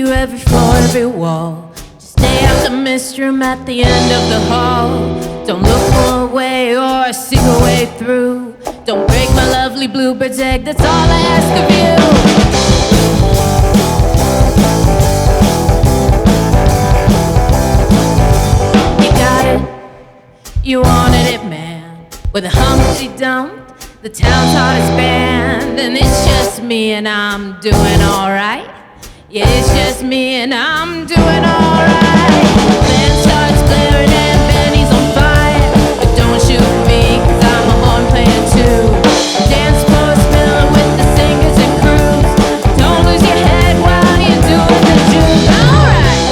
you every floor, every wall. Just stay out the mist room at the end of the hall. Don't look for a way or a secret way through. Don't break my lovely bluebird's egg, that's all I ask of you. You got it, you wanted it, man. With a Humpty Dump, the town's hottest band. And it's just me and I'm doing alright. Yeah, it's just me and I'm doing alright. The band starts glaring and Benny's on fire. But don't shoot me, cause I'm a horn player too. Dance floor spilling with the singers and crews. Don't lose your head while you're doing the juke. Alright.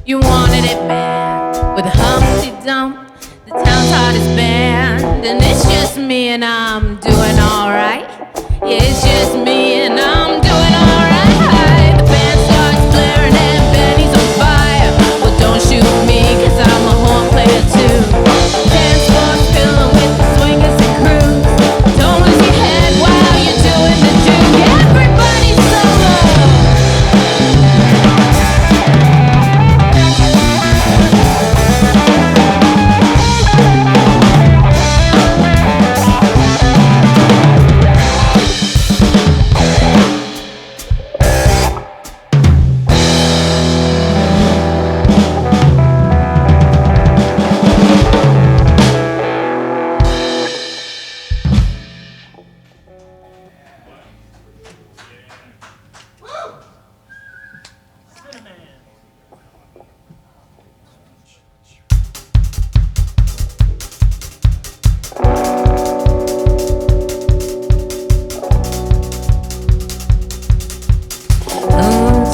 You wanted it, man. With a Humpty Dump, the town's hottest band. And it's just me and I'm doing alright. Yeah, it's just me and I'm doing alright. The band starts blaring and Benny's on fire. Well, don't shoot me, cause I'm a horn player too. Dance floor's filling with the swingers and crews. Don't lose your head while you're doing the juke. Everybody solo.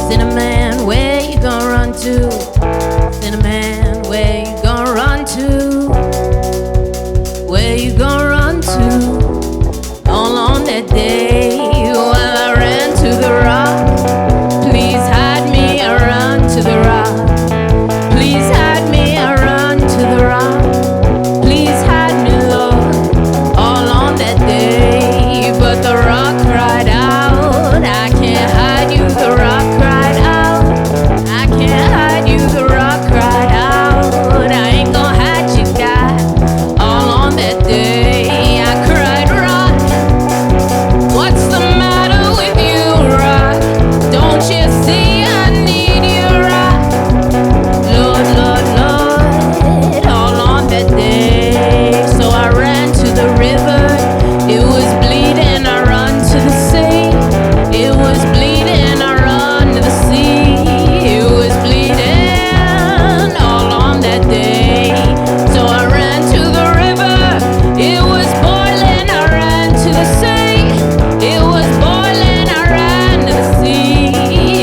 Cinnamon, where you gonna run to? Cinnamon, where you gonna run to? Where you gonna run to? All on that day, while I ran to the rock. Please hide me, I run to the rock. Please hide me, I run to the rock. Please hide me, Lord, all on that day. But the rock cried out, I can't hide you, the rock cried out. I can't hide you, the rock cried out. I ain't gonna hide you, God, all on that day. I cried, rock, what's the matter with you, rock? Don't you see I need you, rock? Lord, Lord, Lord, all on that day. So I ran to the river, it was bleeding, I run to the sea. It was bleeding, I run to the sea. It was bleeding all on that day. So I ran to the river, it was boiling, I ran to the sea. It was boiling, I ran to the sea.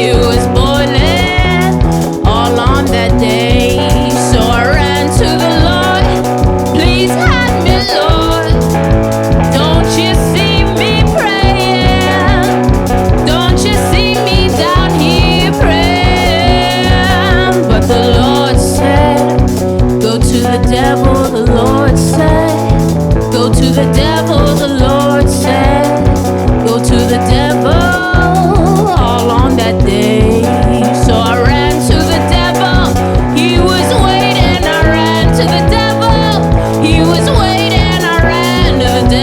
It was boiling all on that day. So I ran to the Lord, please hide me, Lord. Don't you see me praying? Don't you see me down here praying? But the Lord said, go to the devil, the Lord said. Go to the devil, the Lord said. Go to the devil, all on that day. So I ran to the devil, he was waiting, I ran to the devil. He was waiting, I ran to the devil.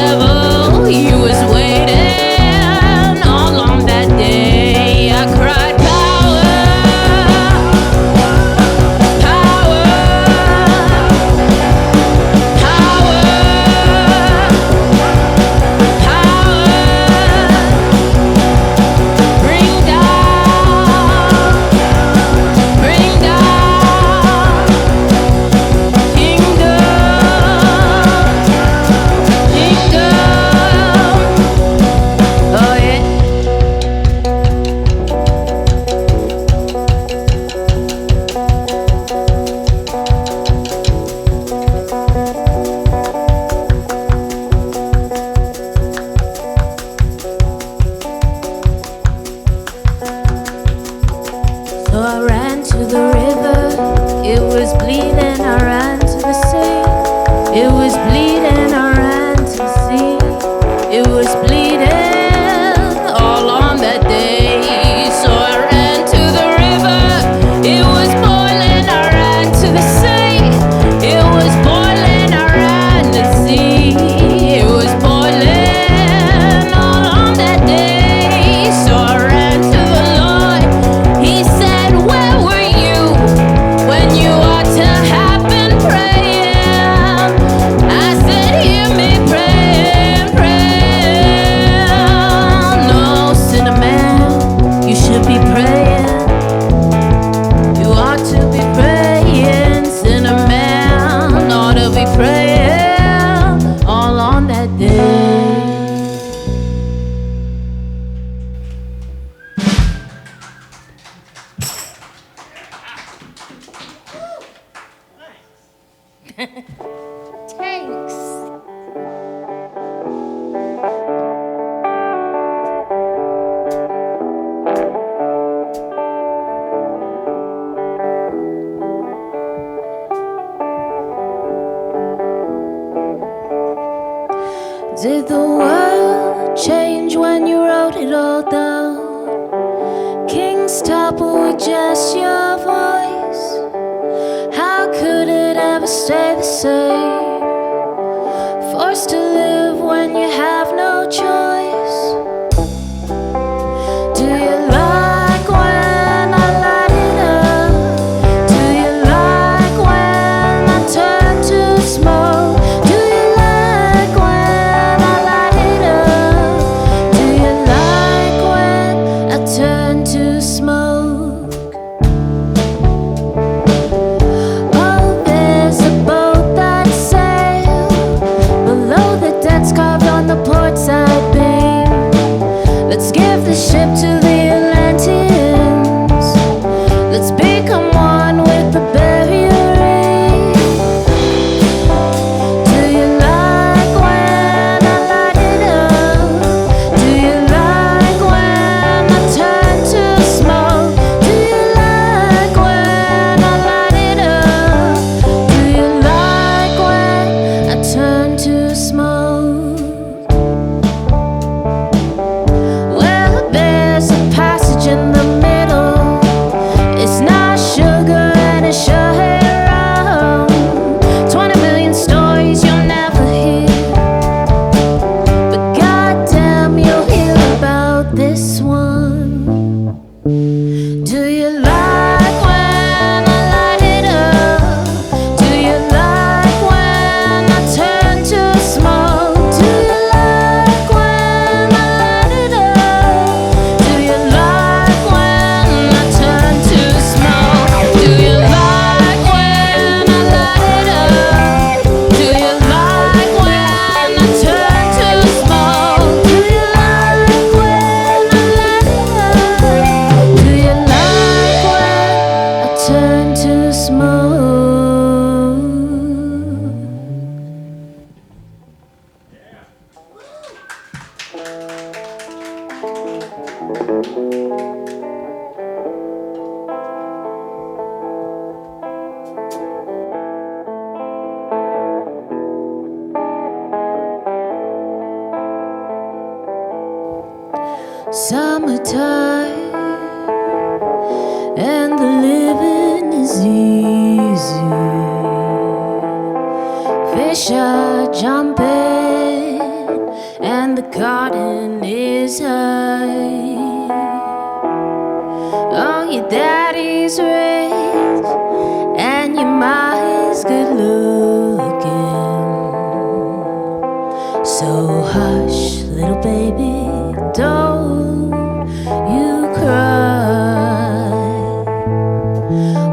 Thanks. Did the world change when you wrote it all down? Kings topple with just your voice. How could it ever stay the same? Forced to live when you have no choice. Do you like when I light it up? Do you like when I turn to smoke? Do you like when I light it up? Do you like when I turn to smoke? Oh, there's a boat that sails below the decks carved on the port side beam. Let's give the ship to the Atlanteans. Let's become one with the barrier reef. Do you like when I light it up? Do you like when I turn to smoke? Do you like when I light it up? Do you like when I turn to smoke? Well, there's a passage in the middle. It's not sugar and it's sure rum. 20 million stories you'll never hear, but goddamn, you'll hear about this one. Do you like when I light it up? Do you like when I turn to smoke? Do you like when I light it up? Do you like when I turn to smoke? Do you like when I light it up? Do you like when I turn to smoke? Do you like when I light it up? Do you like when I turn to smoke? Summertime and the living is easy. Fish are jumping and the garden is high. Oh, your daddy's rich and your ma's good looking. So hush, little baby, don't you cry.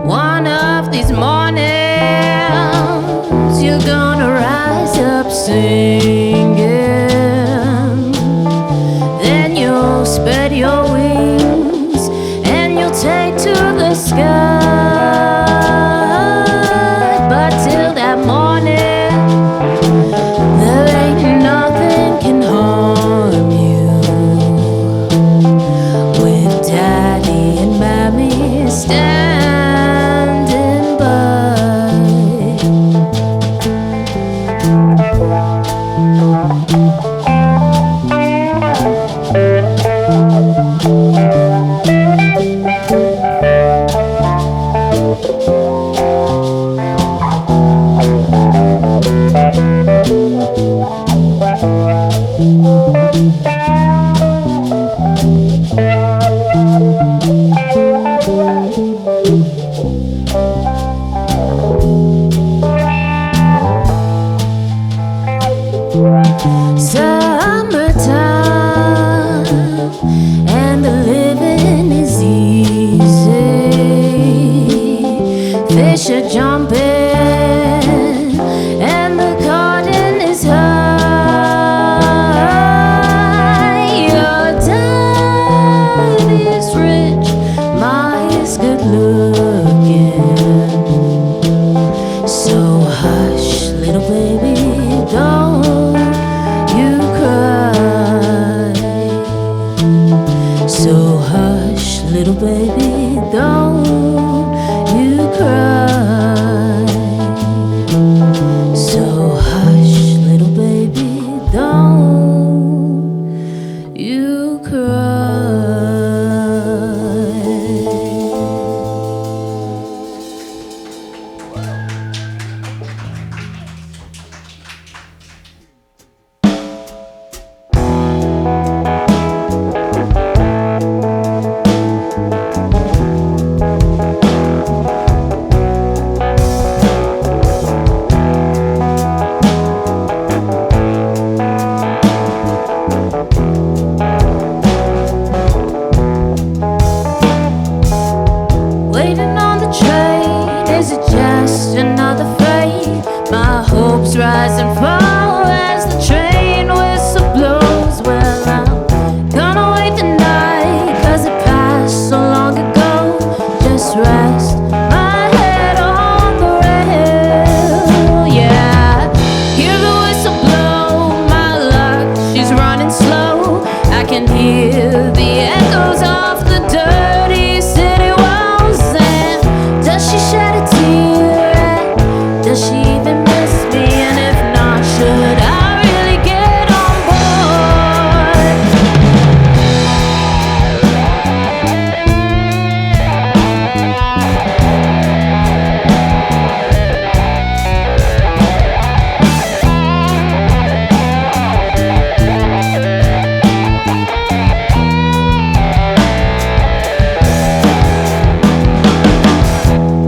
One of these mornings you're gonna rise up singing. Then you'll spread your wings and you'll take to the sky. baby, don't you cry. So hush, little baby, don't you cry. Waiting on the train, is it just another freight? My hopes rise and fall as the train whistle blows. Well, I'm gonna wait the night, 'cause it passed so long ago. Just rest my head on the rail, yeah. Hear the whistle blow, my luck, she's running slow. I can hear the echoes of the dirty city walls. And does she shed a tear? And does she even miss me? And if not, should I really get on board?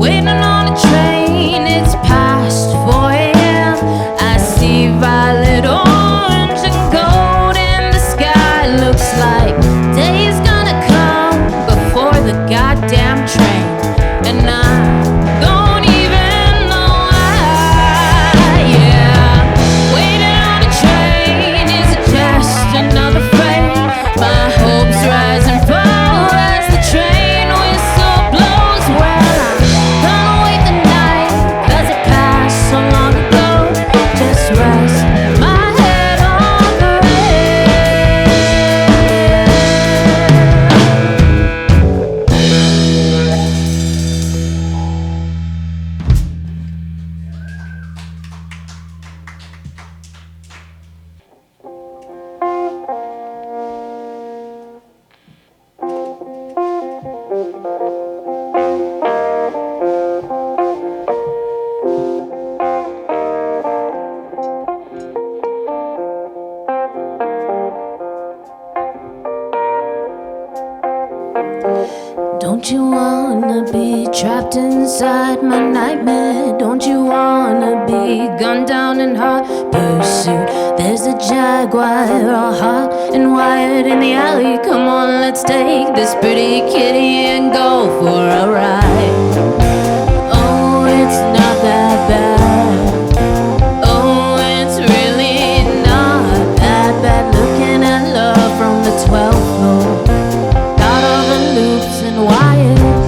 Waiting on a train, it's past 4 a.m. I see violet, orange, and gold in the sky. Looks like day's gonna come before the goddamn train, and I don't even know why. Yeah, waiting on a train, is it just another freight? My hopes rise and fall as the train whistle blows. Well, I'm gonna wait the night, 'cause it passed so long ago. Just rest my head on the rail. Don't you wanna be trapped inside my nightmare? Don't you wanna be gunned down in hot pursuit? There's a jaguar all hot and wired in the alley. Come on, let's take this pretty kitty and go for a ride. Oh, it's not that bad. Oh, it's really not that bad. Looking at love from the 12th floor. Got all the loops and wires.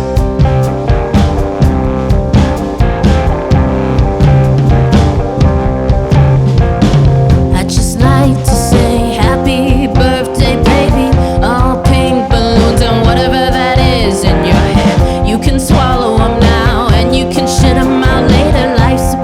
I'd just like to say happy birthday, baby. All pink balloons and whatever that is in your head. You can swallow them now and you can shit them out later. Life's a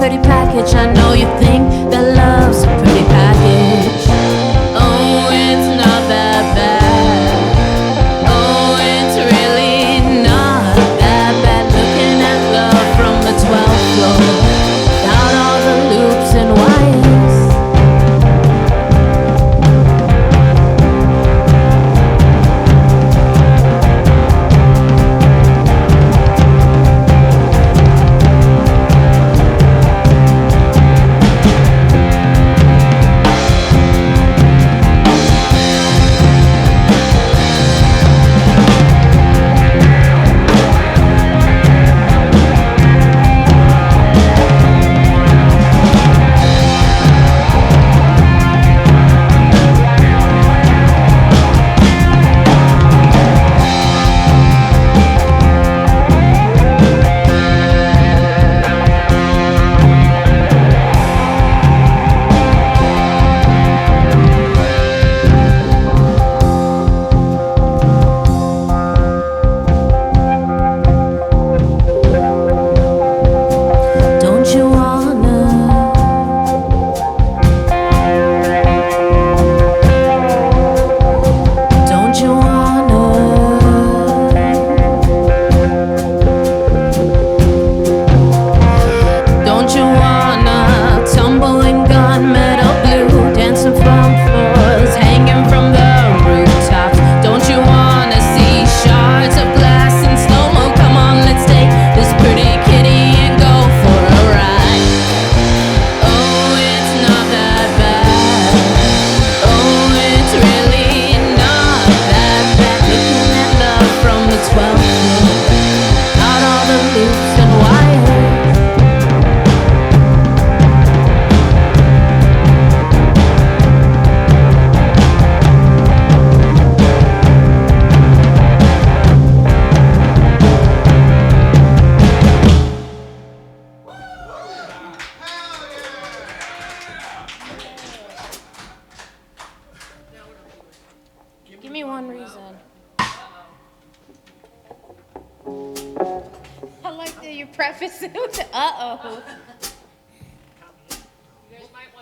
preface it with the uh-oh.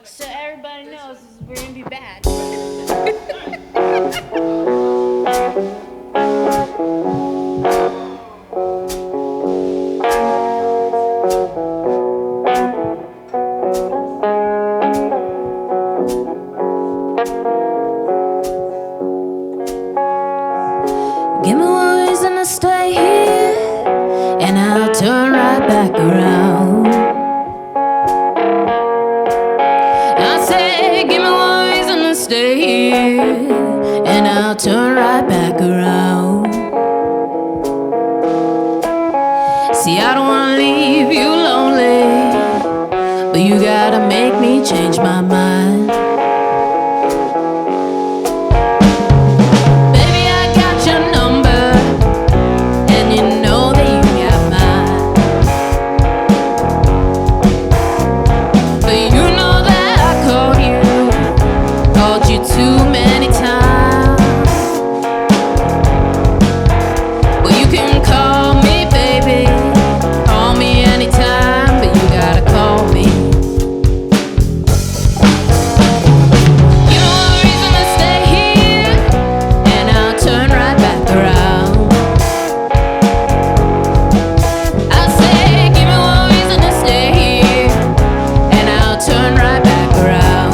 So everybody knows we're gonna be bad. Give me one reason to stay here, and I'll turn right back around. I say, give me one reason to stay here, and I'll turn right back around. See, I don't wanna leave you lonely, but you gotta make me change my mind. Too many times. Well, you can call me, baby. Call me anytime, but you gotta call me. You know a reason to stay here, and I'll turn right back around. I say, give me one reason to stay here, and I'll turn right back around.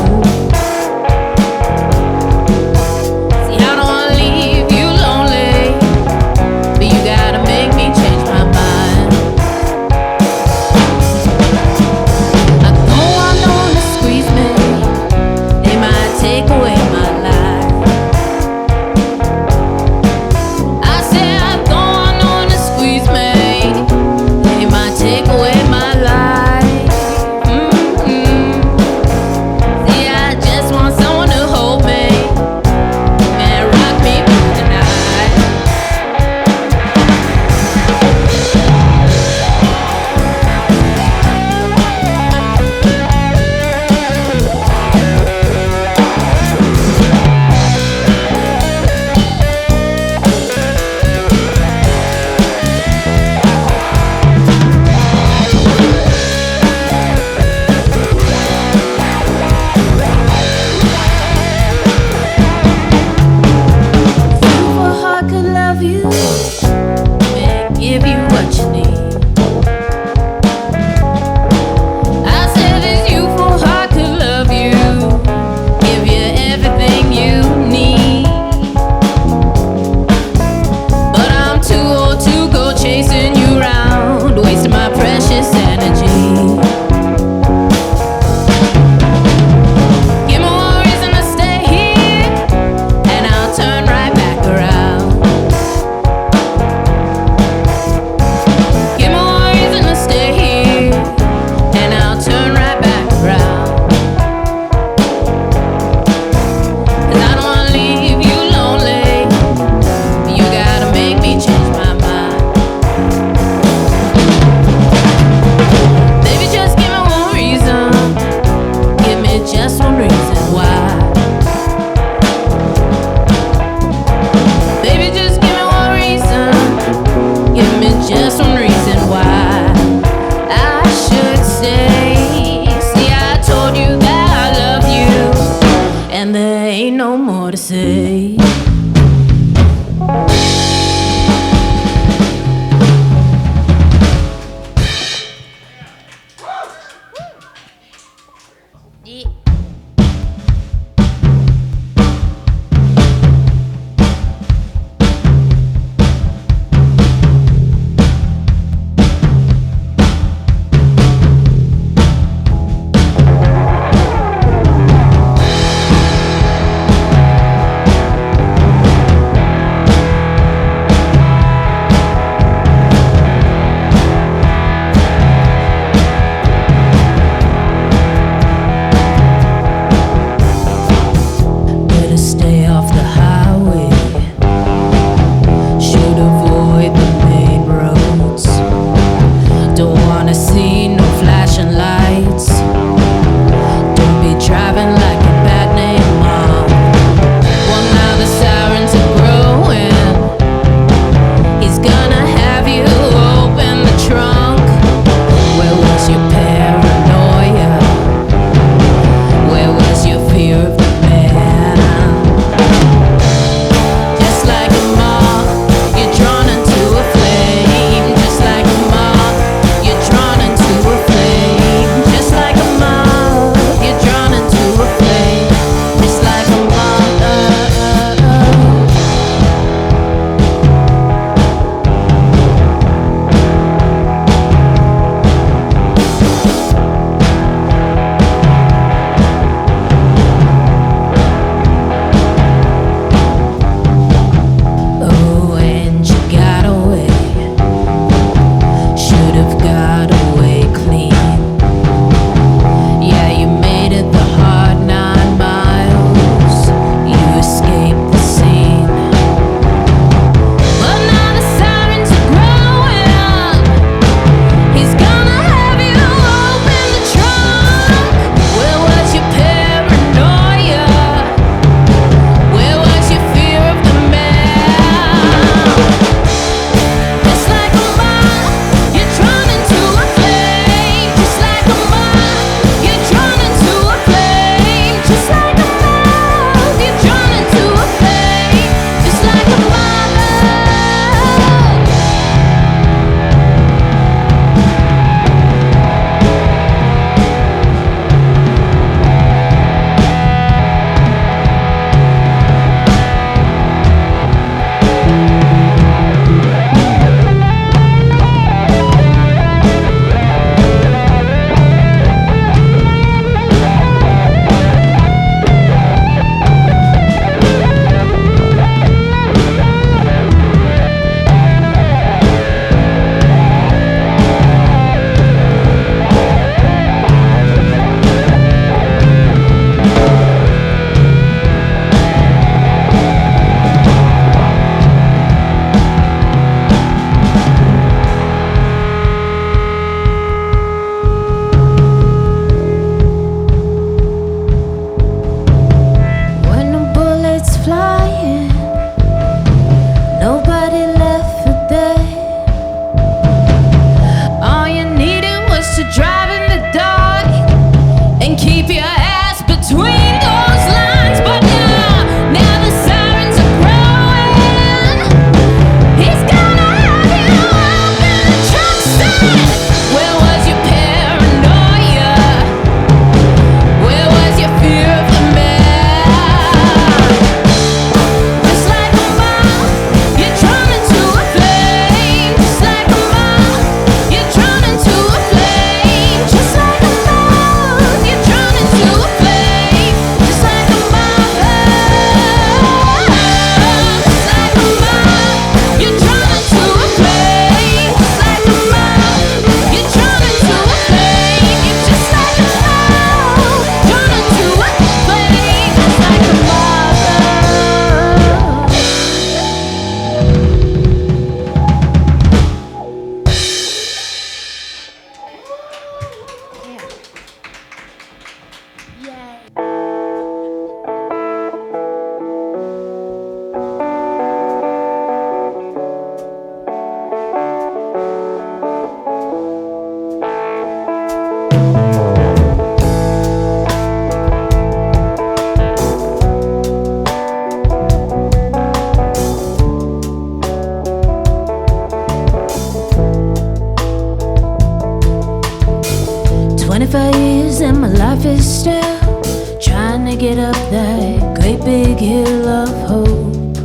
life is still trying to get up that great big hill of hope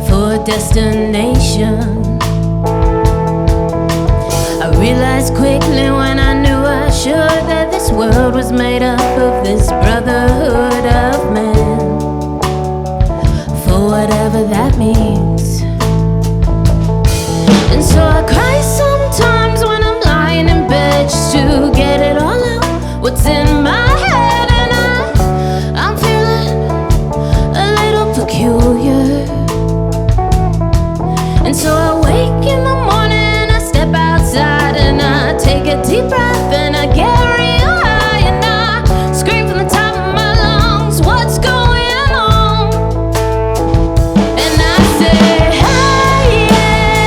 for a destination. I realized quickly when I knew I should that this world was made up of this brotherhood of man, for whatever that means. And so I cry sometimes when I'm lying in bed just to get it all out, what's in my head. And I'm feeling a little peculiar. And so I wake in the morning, I step outside and I take a deep breath and I get real high and I scream from the top of my lungs, what's going on? And I say, hey, yeah,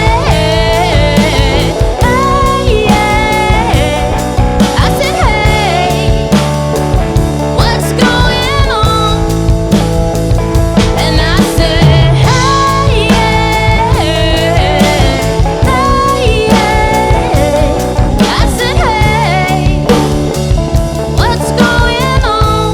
hey, yeah. I said, hey, what's going on? And I say, hey, yeah, hey, yeah. I said, hey, what's going on?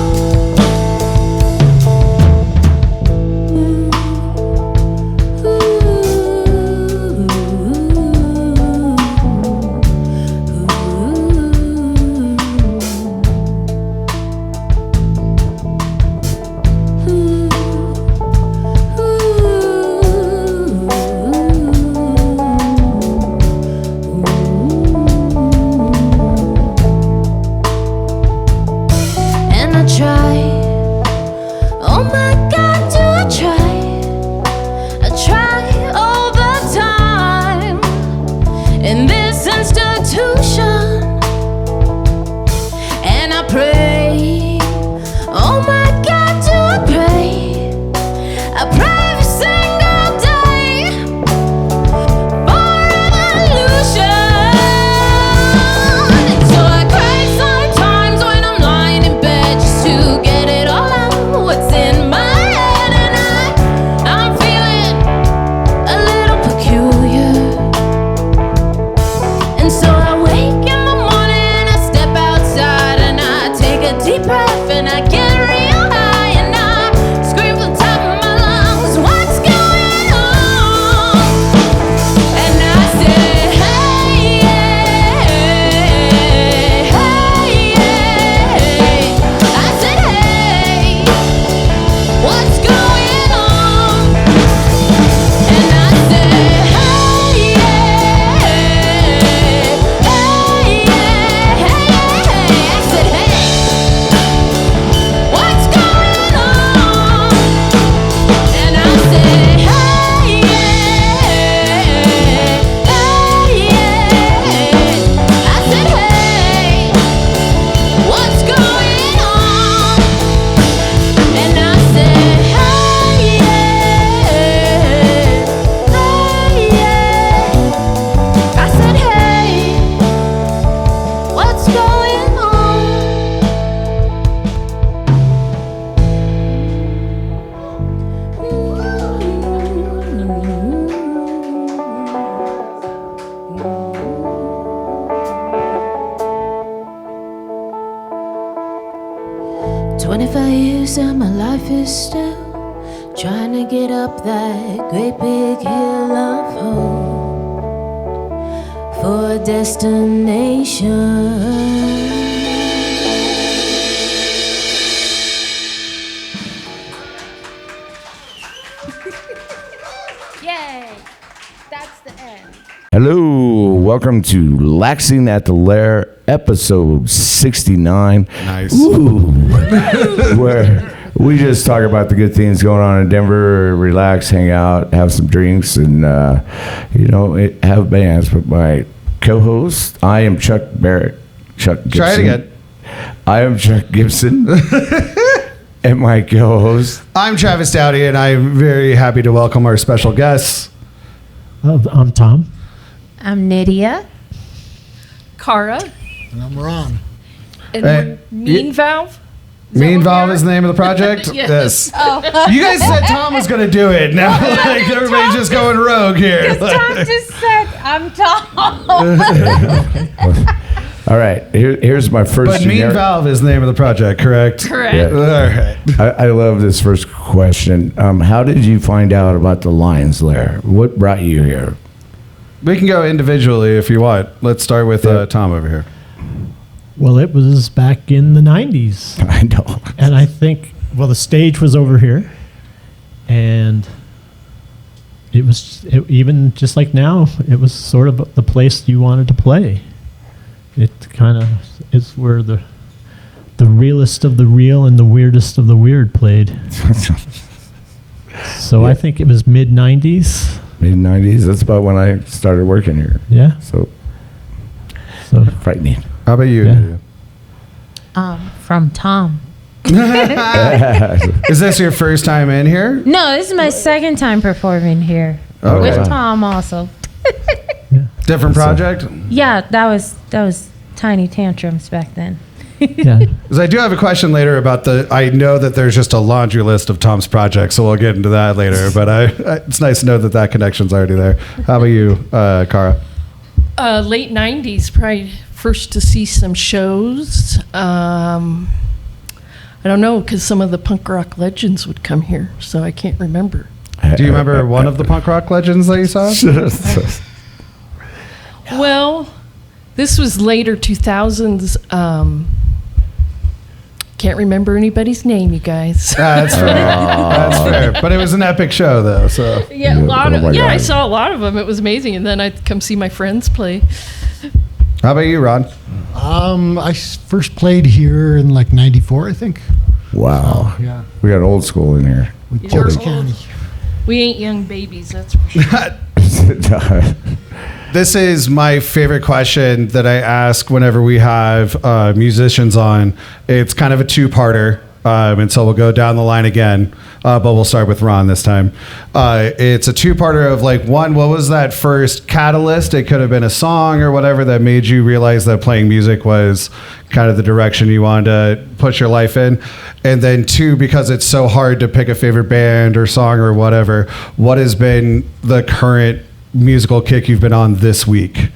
And I try, oh my God, do I try? I try all the time in this institution, and I pray, oh my God, do I pray? I pray every single day for evolution. And so I cry sometimes when I'm lying in bed just to get it all out, what's in my head. And I'm feeling a little peculiar. And so I wake in the morning, I step outside and I take a deep breath and I get real high and I scream from the top of my lungs, what's going on? And I say, hey, yeah, hey, yeah. I said, hey, what's going on? And I say, hey, yeah, hey, yeah, hey, I said, hey, what's going on? And I say, hey, yeah, I said, hey, what's going on? And I say, hey, yeah, I said, hey, what's going on? 25 years and my life is still trying to get up that great big hill of hope for a destination. Yay! That's the end. Hello, welcome to Laxin at the Lair, episode 69. Nice. Ooh. Where we just talk about the good things going on in Denver, relax, hang out, have some drinks, and have bands. But my co-host, I am Chuck Barrett. Chuck Gibson. Try it again. I am Chuck Gibson. And my co-host, I'm Travis Dowdy, and I'm very happy to welcome our special guests. I'm Tom. I'm Nydia. Cara. And I'm Ron. And Hey, Mean Valve. Mean Valve is the name of the project? Yes. You guys said Tom was going to do it. Now, like, everybody's just going rogue here. Tom just said, I'm Tom. All right, here's my first. But Mean Valve is the name of the project, correct? Correct. Yeah. All right. I love this first question. How did you find out about the Lions Lair? What brought you here? We can go individually if you want. Let's start with Tom over here. Well, it was back in the 90s. I know. And I think, the stage was over here. And even just like now, it was sort of the place you wanted to play. It kind of is where the realest of the real and the weirdest of the weird played. So I think it was mid-90s. Mid-90s. That's about when I started working here. Yeah. So frightening. How about you? Yeah. From Tom. Is this your first time in here? No, this is my second time performing here Okay. with Tom also. Different project? Yeah, that was Tiny Tantrums back then. Yeah. Because I do have a question later about I know that there's just a laundry list of Tom's projects, so we'll get into that later. But it's nice to know that connection's already there. How about you, Cara? Late 90s, probably first to see some shows. I don't know, because some of the punk rock legends would come here, so I can't remember. Do you remember one of the punk rock legends that you saw? Well, this was later 2000s. Can't remember anybody's name, you guys. That's fair. That's fair. But it was an epic show, though. So Yeah, Oh my I God. saw a lot of them. It was amazing, and then I'd come see my friends play. how about you, Ron? First played here in like '94, I think. Wow. Yeah. We got old school in here. With You're Portage old. County. We ain't young babies, that's for sure. This is my favorite question that I ask whenever we have musicians on. It's kind of a two-parter, and so we'll go down the line again, but we'll start with Ron this time. It's a two-parter of like, one, what was that first catalyst? It could have been a song or whatever that made you realize that playing music was kind of the direction you wanted to push your life in. And then two, because it's so hard to pick a favorite band or song or whatever, what has been the current musical kick you've been on this week?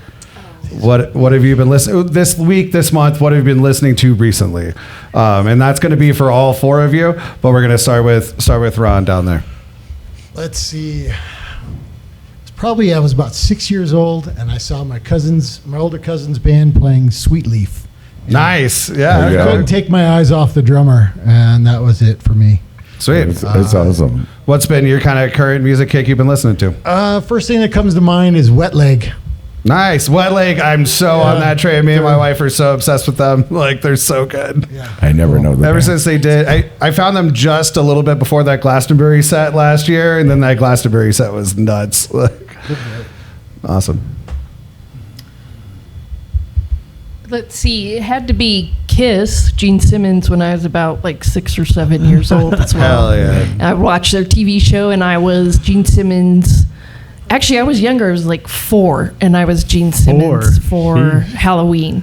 What have you been listening this week, this month? What have you been listening to recently? And that's going to be for all four of you, but we're going to start with Ron down there. Let's see. It's probably I was about 6 years old, and I saw my older cousin's band playing Sweet Leaf. Nice, yeah. I couldn't take my eyes off the drummer, and that was it for me. Sweet. It's awesome. What's been your kind of current music kick you've been listening to? First thing that comes to mind is Wet Leg. Nice. Wet Leg. I'm so on that train. Me and my wife are so obsessed with them. Like, they're so good. Yeah. I never know that. Ever since they did, I found them just a little bit before that Glastonbury set last year, and then that Glastonbury set was nuts. Awesome. Let's see, it had to be Kiss, Gene Simmons, when I was about like 6 or 7 years old as well. Hell yeah. I watched their TV show, and I was Gene Simmons. Actually, I was younger. I was like 4, and I was Gene Simmons for Jeez. Halloween.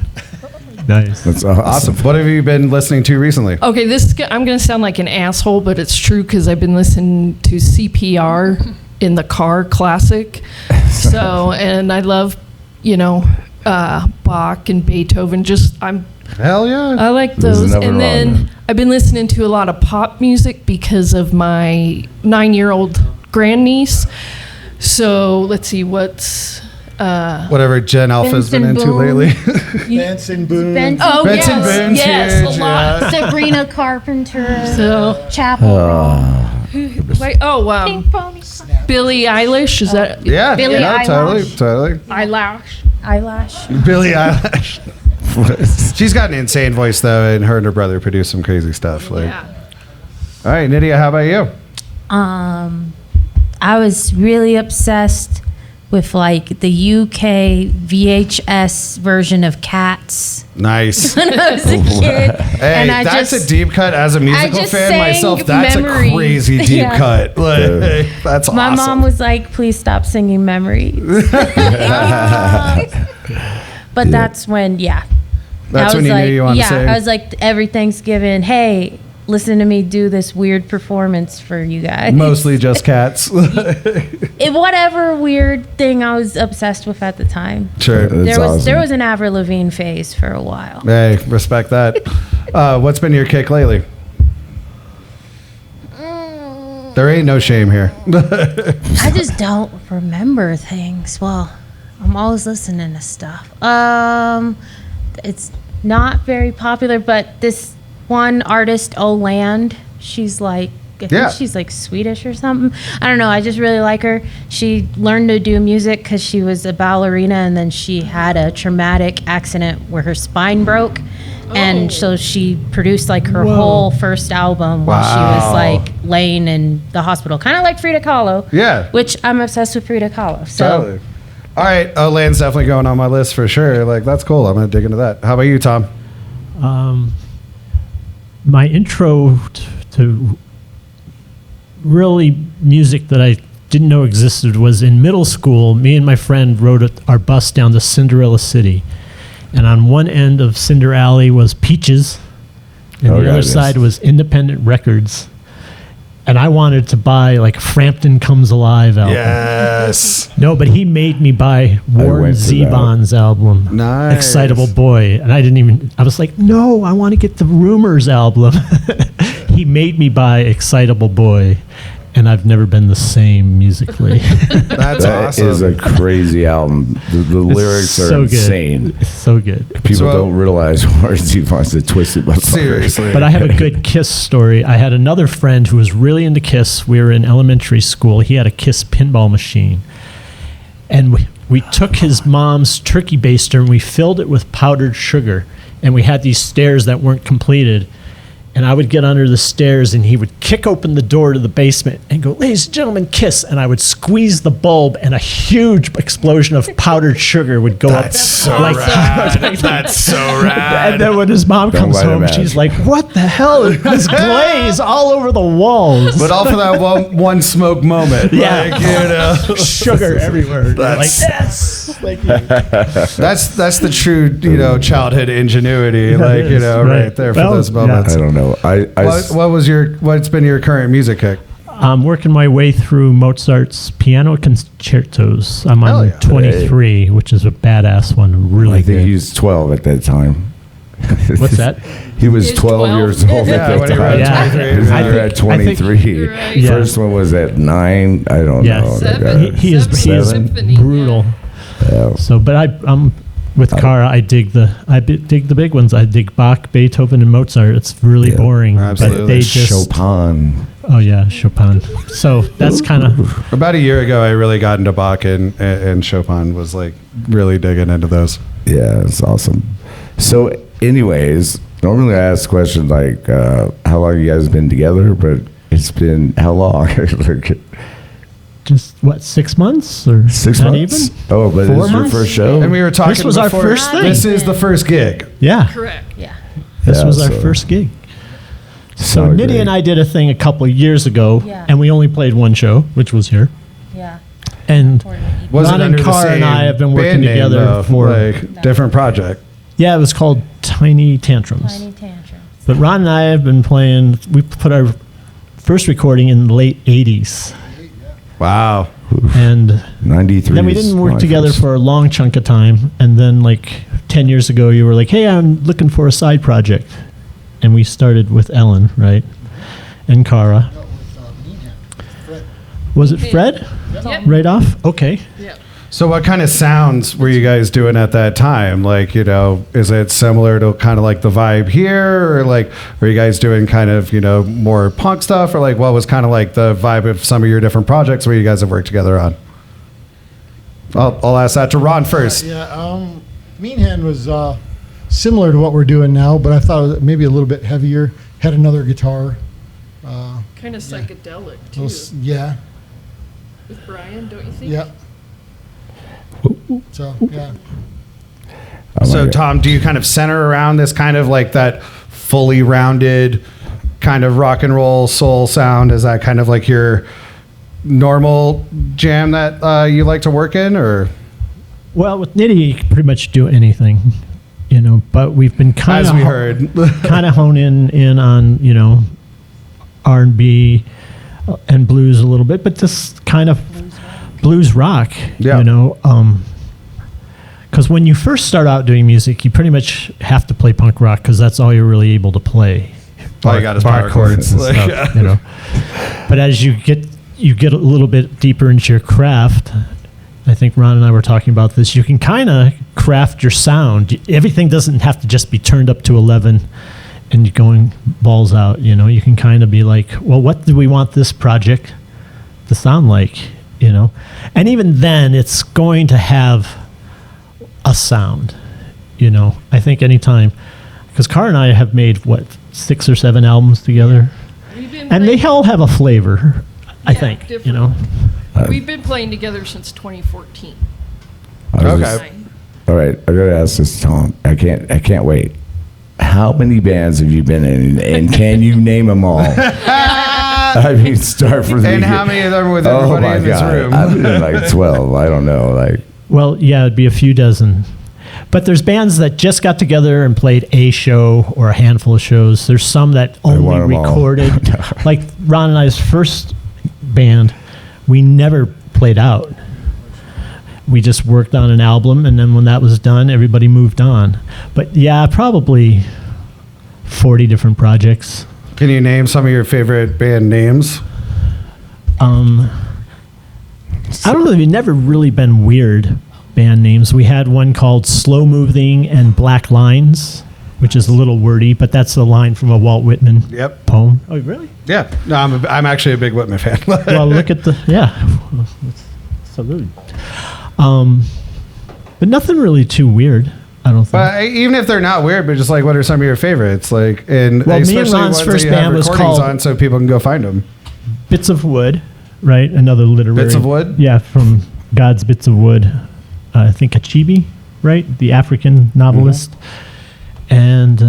Nice. That's awesome. What have you been listening to recently? Okay, I'm going to sound like an asshole, but it's true because I've been listening to CPR in the car, classic. So, and I love, Bach and Beethoven. Hell yeah. I like There's those. never And then wrong. I've been listening to a lot of pop music because of my 9-year-old grandniece. So let's see, what's Whatever Jen Alpha's been Benson into Boone. lately. Benson Boone. Benson, oh Benson Boone's yes, huge, a lot. Sabrina Carpenter, So Chapel Rock, wait, Pink Pony, Billie Eilish, is that Yeah, Billie yeah, Eilish. totally. eyelash? Eyelash. Billie Eilish. She's got an insane voice though, and her and her brother produce some crazy stuff. Like, Yeah. all right, Nydia, how about you? I was really obsessed with like the UK VHS version of Cats Nice. when I was a kid. Hey, and I that's just, a deep cut. As a musical just fan sang myself, that's Memories. a crazy deep Yeah. cut. Like, that's my awesome. mom was like, please stop singing Memories. But that's when, That's I when was you like, knew you wanted to sing. I was like, every Thanksgiving, hey, listen to me do this weird performance for you guys. Mostly just cats. Whatever weird thing I was obsessed with at the time. Sure. That's awesome. There was an Avril Lavigne phase for a while. Hey, respect that. What's been your kick lately? There ain't no shame here. I just don't remember things. Well, I'm always listening to stuff. It's not very popular, but this one artist, Oland, she's like, I think she's like Swedish or something. I don't know. I just really like her. She learned to do music because she was a ballerina, and then she had a traumatic accident where her spine broke. And so she produced like her whole first album while she was like laying in the hospital, kind of like Frida Kahlo. Yeah. Which I'm obsessed with Frida Kahlo. So. Totally. All right, Land's definitely going on my list for sure. Like, that's cool. I'm gonna dig into that. How about you, Tom? My intro to really music that I didn't know existed was in middle school. Me and my friend rode our bus down to Cinderella City. And on one end of Cinder Alley was Peaches, and the other side was Independent Records. And I wanted to buy like Frampton Comes Alive album. Yes. No, but he made me buy Warren Zevon's album, Nice. Excitable Boy. And I was like, no, I want to get the Rumors album. He made me buy Excitable Boy. And I've never been the same musically. That's That awesome. is a crazy album. The lyrics are so good. insane. It's so good. People don't realize Warren Zevon's a twisted motherfucker. Seriously. But I have a good Kiss story. I had another friend who was really into Kiss. We were in elementary school. He had a Kiss pinball machine. And we took his mom's turkey baster and we filled it with powdered sugar. And we had these stairs that weren't completed. And I would get under the stairs and he would kick open the door to the basement and go, ladies and gentlemen, Kiss. And I would squeeze the bulb and a huge explosion of powdered sugar would go up. That's so rad. That's so rad. And then when his mom comes light a home, match. she's like, what the hell? There's glaze all over the walls. But all for that one smoke moment. Yeah. Like, you know. Sugar everywhere. You're like, That's- yes. Like, That's the true, childhood ingenuity. Like, right there for Well, those moments. I don't know. What's been your current music kick? I'm working my way through Mozart's piano concertos. I'm Hell on yeah. 23, which is a badass one. Really I think good. he was 12 at that time. What's that? He was He's 12 12. years old Yeah, at that when he time. was Yeah. 23. His I other think- at 23. You're right. Yeah. First one was at 9. I don't Yeah. know. Seven. He is Seven? Symphony, brutal. Yeah. So, but I'm with Cara. I dig the big ones. I dig Bach, Beethoven, and Mozart. It's really Yeah, boring, but absolutely. they just Chopin. Oh yeah, Chopin. So that's kind of About a year ago, I really got into Bach and Chopin. Was like really digging into those. Yeah, it's awesome. So, anyways, normally I ask questions like, how long you guys been together? But it's been how long? just what 6 months or 6 not months? even? Oh, but 4 this is your months? first show? And we were talking. This was our before, first thing. This is the first gig. Yeah, Correct. Yeah. this Yeah, was our so- first gig. So Sounded Nitty great. and I did a thing a couple of years ago, Yeah. and we only played one show, which was here. Yeah. And Was Ron it and under the Cara same and I have been working band name, together though? for like different project. yeah, it was called Tiny Tantrums. Tiny tantrums. But Ron and I have been playing. We put our first recording in the late '80s, Wow. and 93. then we didn't work is together my first. for a long chunk of time. And then, like 10 years ago, you were like, "Hey, I'm looking for a side project," and we started with Ellen, right, and Cara. Was it Fred? Yep. Right off? Okay. Yep. So what kind of sounds were you guys doing at that time? Like, is it similar to kind of like the vibe here, or like, are you guys doing kind of, more punk stuff, or like what was kind of like the vibe of some of your different projects where you guys have worked together on? I'll ask that to Ron first. Yeah, Mean Hand was similar to what we're doing now, but I thought it was maybe a little bit heavier. Had another guitar. Kind of psychedelic too. Yeah, With Brian, don't you think? yeah. So, yeah. Oh, So my God. Tom, do you kind of center around this kind of like that fully rounded kind of rock and roll soul sound? Is that kind of like your normal jam that you like to work in, or? Well, with Nitty, you can pretty much do anything, but we've been kind As of we heard. kind of hone in on R&B and blues a little bit, but just kind of blues rock, Yeah. you know. Because when you first start out doing music, you pretty much have to play punk rock because that's all you're really able to play. All you got is power chords. and Like, stuff, you know. But as you get a little bit deeper into your craft, I think Ron and I were talking about this, you can kind of craft your sound. Everything doesn't have to just be turned up to 11 and you're going balls out, you know. You can kind of be like, well, what do we want this project to sound like, you know? And even then, it's going to have a sound, you know. I think anytime, because Cara and I have made, 6 or 7 albums together, and they all have a flavor, I think, different. you know. We've been playing together since 2014. Okay. All right, I gotta ask this, Tom. I can't wait. How many bands have you been in, and can you name them all? I mean, start from the and beginning. how many of them with everybody in this room? I've been in like 12. I don't know, like. Well, yeah, it'd be a few dozen. But there's bands that just got together and played a show or a handful of shows. There's some that only want 'em all. recorded. Like Ron and I's first band, we never played out. We just worked on an album, and then when that was done, everybody moved on. But yeah, probably 40 different projects. Can you name some of your favorite band names? I don't know. We've never really been weird band names. We had one called Slow Moving and Black Lines, which is a little wordy, but that's a line from a Walt Whitman Yep. poem. Oh, really? Yeah. No, I'm actually a big Whitman fan. Well, look at the, yeah. Salute. But nothing really too weird, I don't think. But even if they're not weird, but just like, what are some of your favorites? Like, and Well, me and especially Ron's ones first that you have band was recordings called- on, so people can go find them. Bits of Wood, right? Another literary. Bits of Wood? Yeah, from God's Bits of Wood. I think Achebe, right? The African novelist. And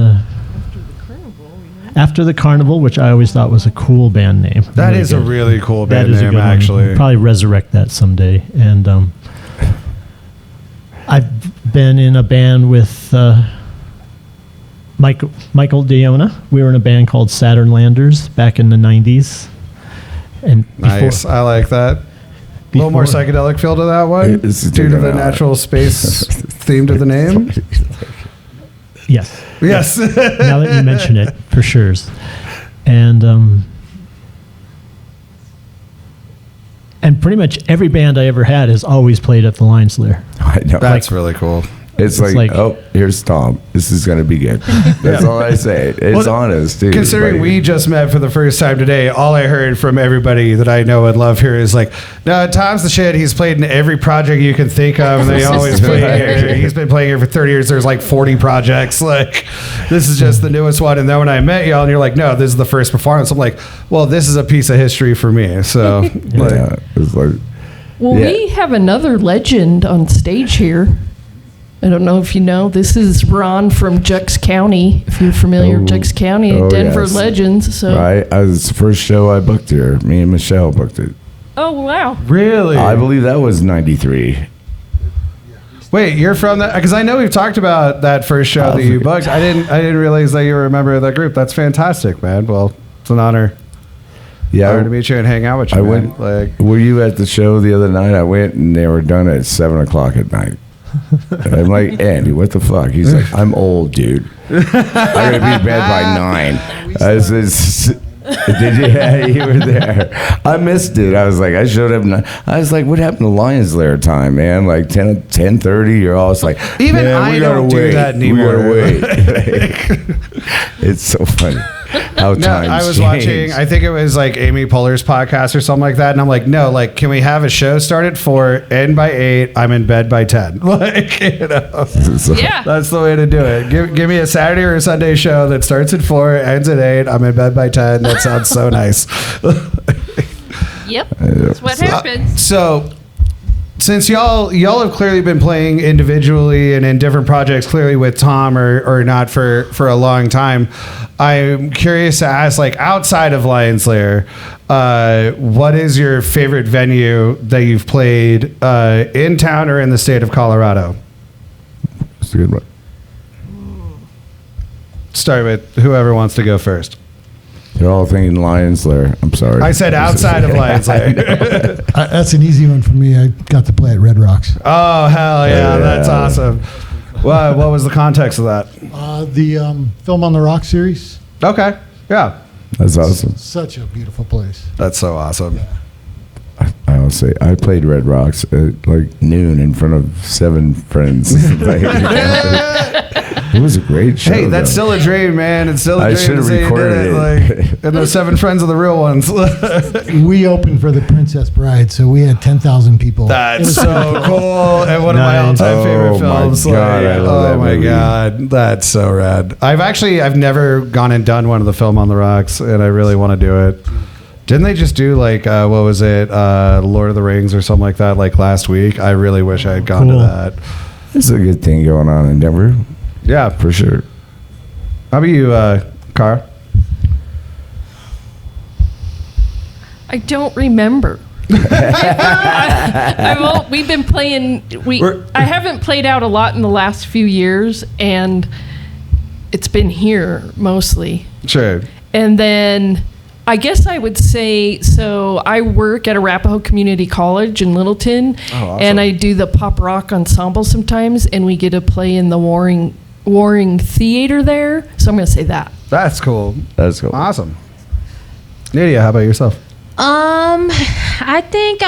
After the Carnival, which I always thought was a cool band name. That Really is a good. really cool That band is a name, good one. actually. We'll probably resurrect that someday. And I've been in a band with Michael Diona. We were in a band called Saturn Landers back in the 90s. And Nice. I like that. A little more before- psychedelic feel to that one, It's due to the taken out. natural space theme to the name. Yes. Yes. Now that you mention it, for sure. And pretty much every band I ever had has always played at the Lions Lair. I know. That's really cool. It's It's like, like- oh, here's Tom. This is going to be good. That's all I say. It's Well, honest, dude. Considering Like, we just met for the first time today, all I heard from everybody that I know and love here is like, no, Tom's the shit. He's played in every project you can think of, and they always play here. He's been playing here for 30 years. There's like 40 projects. Like, this is just the newest one. And then when I met y'all, and you're like, no, this is the first performance. I'm like, well, this is a piece of history for me. So, like, yeah, it's like, Well, Yeah. we have another legend on stage here. I don't know if you know. This is Ron from Jux County. If you're familiar with Jux County, oh, Denver yes. Legends. So, right? I was the first show I booked here. Me and Michelle booked it. oh wow, really? I believe that was 93. Wait, you're from that? Because I know we've talked about that first show that you booked. I didn't realize that you were a member of that group. That's fantastic, man. Well, it's an honor. Yeah. Honor to meet you and hang out with you. I man. went. Like, Were you at the show the other night? I went and they were done at 7:00 at night. And I'm like, Andy, what the fuck? He's like, I'm old, dude. I gotta be in bed by 9. I said, did you? Yeah, you were there. I missed it. I was like, I showed up. I was like, what happened to Lions Lair time, man? Like 10:30. You're all like, Even man, I we gotta don't do wait. that We gotta anymore. wait. It's so funny how no, times I was change. watching. I think it was like Amy Poehler's podcast or something like that, and I'm like, no, like, can we have a show start at 4, end by 8? I'm in bed by 10. Like, you know. So- yeah. That's the way to do it. Give me a Saturday or a Sunday show that starts at 4, ends at 8. I'm in bed by 10. That sounds so nice. Yep, that's what happens. So, since y'all have clearly been playing individually and in different projects, clearly with Tom or not for a long time, I'm curious to ask, like, outside of Lions Lair, what is your favorite venue that you've played in town or in the state of Colorado? It's a good one. Start with whoever wants to go first. They're all thinking Lions Lair. I'm sorry. I said outside of Lions Lair. That's an easy one for me. I got to play at Red Rocks. Oh, hell yeah. That's awesome. What was the context of that? The Film on the Rock series. Okay. Yeah. That's awesome. Such a beautiful place. That's so awesome. I will say, I played Red Rocks at like noon in front of 7 friends. It was a great show. Hey, that's though. still a dream, man. It's still a I dream. should have to say you did recorded it. Like, and those 7 friends are the real ones. We opened for the Princess Bride, so we had 10,000 people. That's so cool. And one of my Nice. all-time favorite Oh, my films. God, I love that oh my movie. God, that's so rad. I've never gone and done one of the Film on the Rocks, and I really want to do it. Didn't they just do like what was it, Lord of the Rings or something like that, like last week? I really wish I had gone to Cool. that. It's a good thing going on in Denver, Yeah. for sure. How about you, Cara? I don't remember. We've been playing. I haven't played out a lot in the last few years, and it's been here mostly. Sure. And then I guess I would say, so I work at Arapahoe Community College in Littleton, awesome. and I do the pop rock ensemble sometimes, and we get to play in the Warring Theater there. So I'm going to say that. That's cool. That's cool. Awesome. Nydia, how about yourself? I think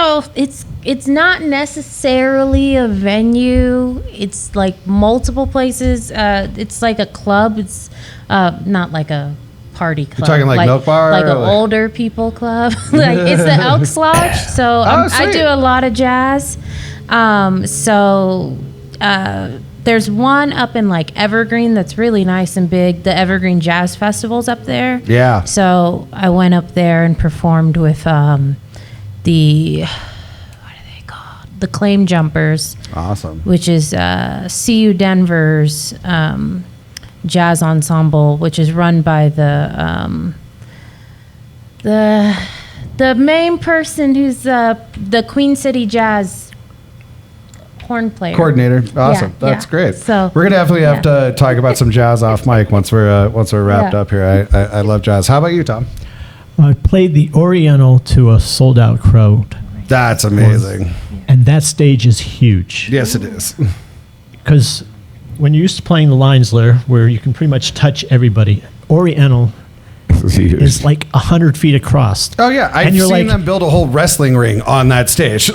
it's not necessarily a venue. It's like multiple places. It's like a club. It's not like a party club. talking like Milk Bar like or an like- older people club. Like it's the Elks Lodge. So I sweet. do a lot of jazz. There's one up in like Evergreen that's really nice and big. The Evergreen Jazz Festival's up there. Yeah. So I went up there and performed with the what are they called? The Claim Jumpers, Awesome. which is CU Denver's jazz ensemble, which is run by the main person who's the Queen City Jazz horn player. Coordinator. Awesome. Yeah, That's yeah. great. So, we're gonna definitely have to talk about some jazz off mic once we're wrapped Yeah. up here. I love jazz. How about you, Tom? I played the Oriental to a sold-out crowd, That's amazing. and that stage is huge. Yes, it is. Because when you're used to playing the Lions Lair, where you can pretty much touch everybody, Oriental is like 100 feet across. Oh yeah, I've And you're seen like- them build a whole wrestling ring on that stage.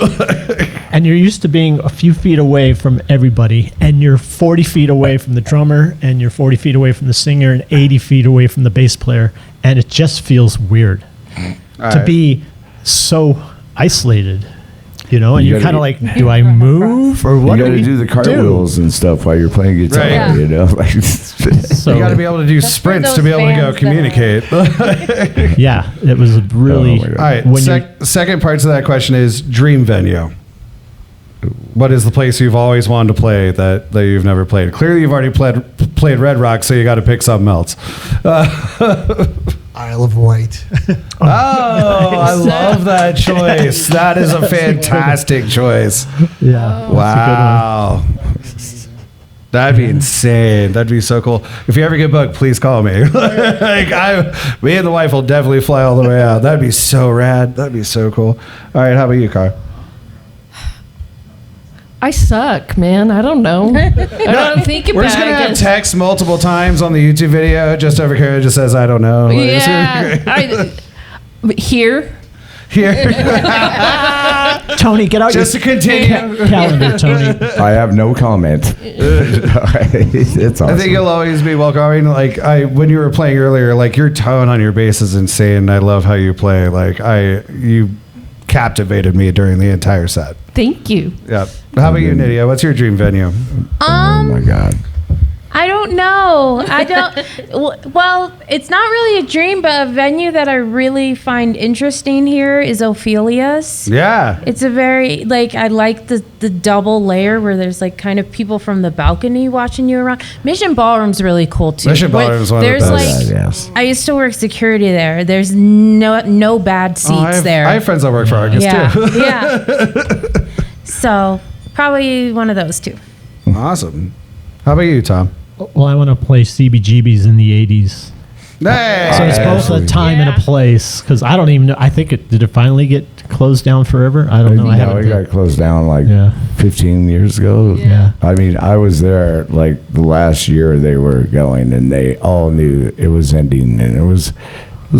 And you're used to being a few feet away from everybody, and you're 40 feet away from the drummer, and you're 40 feet away from the singer, and 80 feet away from the bass player, and it just feels weird to right. be so isolated, you know. And You you're gotta kind of be- like, do I move or what? You got do to we do the cartwheels and stuff while you're playing guitar. Right. Yeah. You know, like So You got to be able to do That's for sprints to those be able to go fans that communicate. yeah, it was really. Oh my God. All right. When you're- Second part to that question is dream venue. What is the place you've always wanted to play that you've never played? Clearly, you've already played Red Rock, so you got to pick something else. Isle of Wight. Oh, I love that choice. That is a fantastic choice. Yeah. Wow. That'd be insane. That'd be so cool. If you ever get booked, please call me. Me and the wife will definitely fly all the way out. That'd be so rad. That'd be so cool. All right, how about you, Car? I suck, man. I don't know. I don't think about We're just gonna it. have text multiple times on the YouTube video. Just over here, just says I don't know. Yeah. Here. Here, Tony, get out just to your continue. calendar, Tony. I have no comment. It's awesome. I think you'll always be welcome. Like when you were playing earlier, like your tone on your bass is insane. I love how you play. Like you captivated me during the entire set. Thank you. Yeah. How about you, Nydia? What's your dream venue? Oh my God. I don't know. I don't. Well, it's not really a dream, but a venue that I really find interesting here is Ophelia's. Yeah. It's a very I like the double layer where there's like kind of people from the balcony watching you around. Mission Ballroom's really cool too. Mission Ballroom's one of the There's best. like Yes. I used to work security there. There's no bad seats I there. have friends that work for Argus yeah, too. yeah. So probably one of those two. Awesome. How about you, Tom? Well, I want to play CBGBs in the 80s. Hey. So it's both a time and a place. Because I don't even know. I think did it finally get closed down forever? I don't know. I haven't. It got closed down like Yeah. 15 years ago. Yeah. I mean, I was there like the last year they were going, and they all knew it was ending, and it was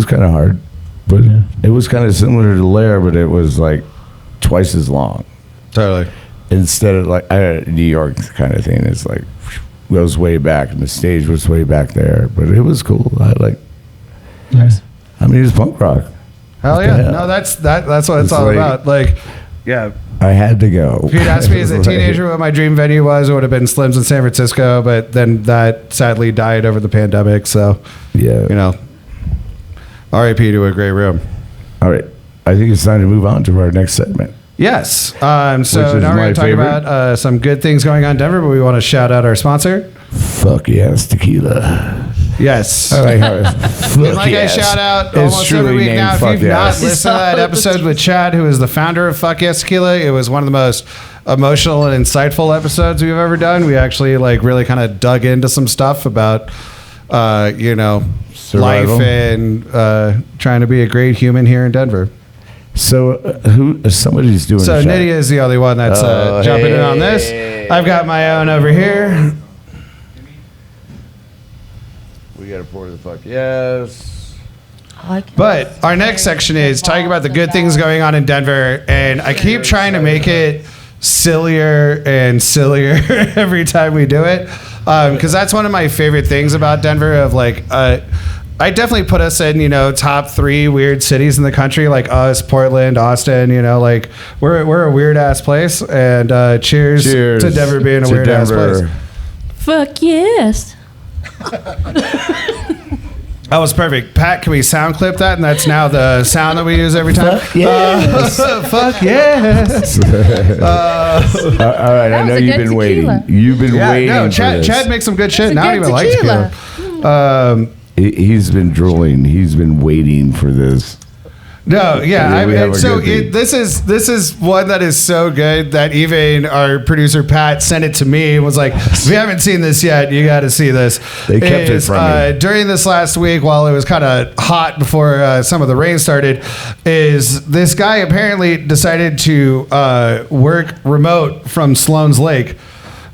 kind of hard, but it was kind of similar to Lair, but it was like twice as long. Totally. Instead of like New York kind of thing, it's like goes way back, and the stage was way back there, but it was cool. Nice. I mean, it's punk rock. Hell What yeah! the hell? No, that's what it's all like- about. Like, yeah. I had to go. If you'd asked me as a teenager what my dream venue was, it would have been Slim's in San Francisco, but then that sadly died over the pandemic. So, Yeah. you know, R.I.P. to a great room. All right. I think it's time to move on to our next segment. Yes. Which So is now we're my going to talk favorite. about some good things going on in Denver, but we want to shout out our sponsor. Fuck yes, tequila. Yes. All right. And like I shout out almost every week now, if you've not listened to that episode with Chad, who is the founder of Fuck Yes Tequila, it was one of the most emotional and insightful episodes we've ever done. We actually like really kind of dug into some stuff about, Survival. life and trying to be a great human here in Denver. So somebody's doing So a shot. Nydia is the only one that's jumping in on this. I've got my own over here. We got to pour the fuck yes. But our next section is talking about the good things going on in Denver, and I keep trying to make it sillier and sillier every time we do it, because that's one of my favorite things about Denver. Of like, I definitely put us in top 3 weird cities in the country, like us, Portland, Austin. Like we're a weird ass place, and cheers to Denver being a weird ass place. Fuck yes. That was perfect. Pat, can we sound clip that? And that's now the sound that we use every time. Fuck yes. Fuck yes. All right, I was know a you've good been tequila. waiting. You've been waiting No, for this. Chad makes some good shit. That's a Now I good don't even like tequila. tequila. He's been drooling. He's been waiting for this. No, yeah. We have a So good thing. this is one that is so good that even our producer Pat sent it to me and was like, "If you haven't seen this yet, you got to see this." They kept it from me. During this last week, while it was kind of hot before some of the rain started, is this guy apparently decided to work remote from Sloan's Lake.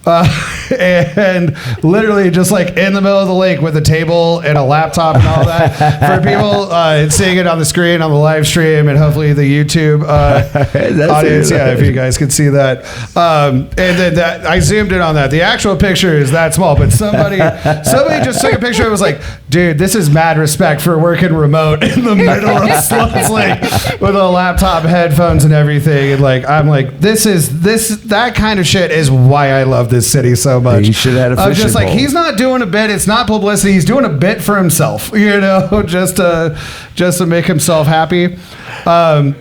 And literally just like in the middle of the lake with a table and a laptop and all that for people seeing it on the screen on the live stream and hopefully the YouTube audience. Yeah, if you guys could see that. And then I zoomed in on that. The actual picture is that small, but somebody just took a picture and was like, dude, this is mad respect for working remote in the middle of Sloan's Lake with a laptop, headphones and everything. And like, I'm like, that kind of shit is why I love this city so much. He should have had a I'm fishing just like, pole. he's not doing a bit. It's not publicity. He's doing a bit for himself, just to make himself happy. The